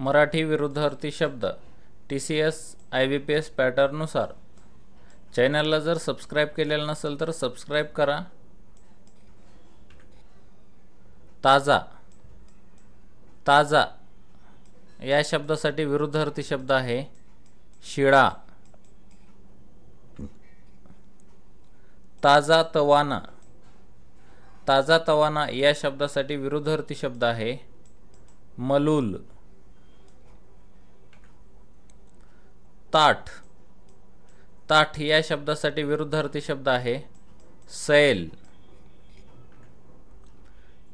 मराठी विरुद्धार्थी शब्द TCS IBPS पॅटर्ननुसार। चॅनलला जर सबस्क्राइब केलेलं नसेल तर सबस्क्राइब करा। ताजा, ताजा या शब्दासाठी विरुद्धार्थी शब्द आहे शिळा। ताजा तवाना, ताजा तवाना या शब्दासाठी विरुद्धार्थी शब्द आहे मलूल। ताठ, ताठ या शब्दासाठी विरुद्धार्थी शब्द आहे सैल।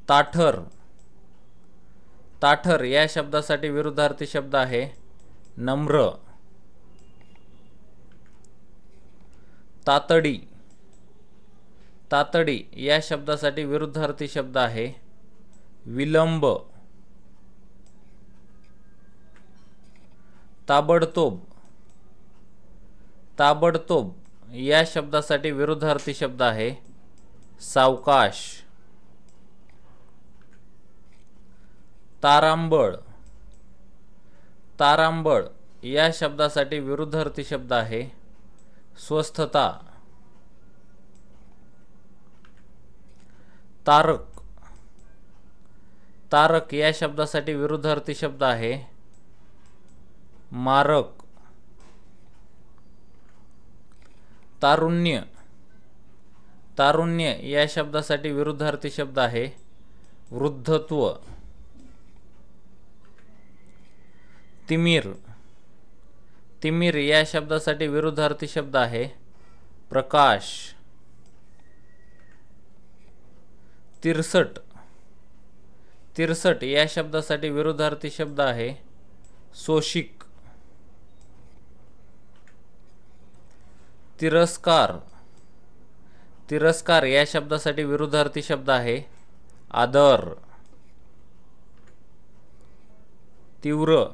ताठर, ताठर या शब्दासाठी विरुद्धार्थी शब्द आहे नम्र। तातडी, तातडी या शब्दासाठी विरुद्धार्थी शब्द आहे विलंब। ताबडतोब, ताबडतोब या शब्दासाठी विरुद्धार्थी शब्द आहे सावकाश। तारांबळ, तारांबळ या शब्दासाठी विरुद्धार्थी शब्द आहे स्वस्थता। तारक, तारक या शब्दासाठी विरुद्धार्थी शब्द आहे मारक। तारुण्य, तारुण्य या शब्दासाठी विरुद्धार्थी शब्द आहे वृद्धत्व। तिमिर, तिमिर या शब्दासाठी विरुद्धार्थी शब्द आहे प्रकाश। तिरसट, तिरसट या शब्दासाठी विरुद्धार्थी शब्द आहे सोशिक। तिरस्कार, तिरस्कार या शब्दासाठी विरुद्धार्थी शब्द आहे आदर। तीव्र,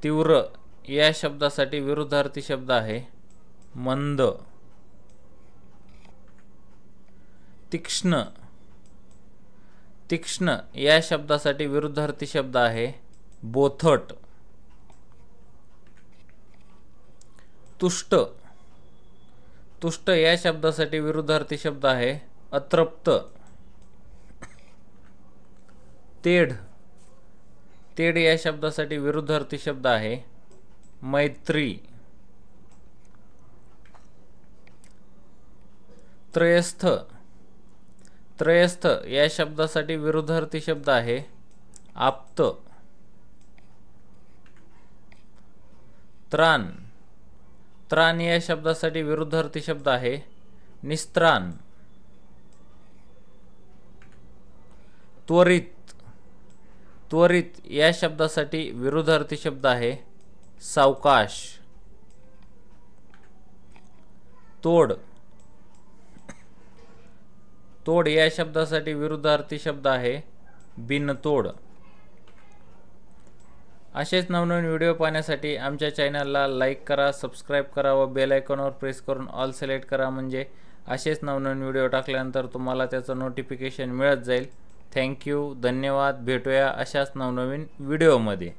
तीव्र या शब्दासाठी विरुद्धार्थी शब्द आहे मंद। तीक्ष्ण, तीक्ष्ण या शब्दासाठी विरुद्धार्थी शब्द आहे बोथट। तुष्ट, तुष्ट या शब्दासाठी विरुद्धार्थी शब्द आहे अतृप्त। तेढ, तेढ या शब्दासाठी विरुद्धार्थी शब्द आहे मैत्री। त्रयस्थ, त्रयस्थ या शब्दासाठी विरुद्धार्थी शब्द आहे आप्त। त्राण, त्राण या शब्दासाठी विरुद्धार्थी शब्द आहे निस्त्राण। त्वरित, त्वरित या शब्दासाठी विरुद्धार्थी शब्द आहे सावकाश। तोड, तोड या शब्दासाठी विरुद्धार्थी शब्द आहे बिनतोड। असेच नवनवीन व्हिडिओ पाहण्यासाठी आमच्या चॅनलला लाईक करा, सबस्क्राइब करा व बेल आयकॉनवर प्रेस करून ऑल सिलेक्ट करा, म्हणजे असेच नवनवीन व्हिडिओ टाकल्यानंतर तुम्हाला त्याचं नोटिफिकेशन मिळत जाईल। थँक्यू, धन्यवाद। भेटूया अशाच नवनवीन व्हिडिओमध्ये।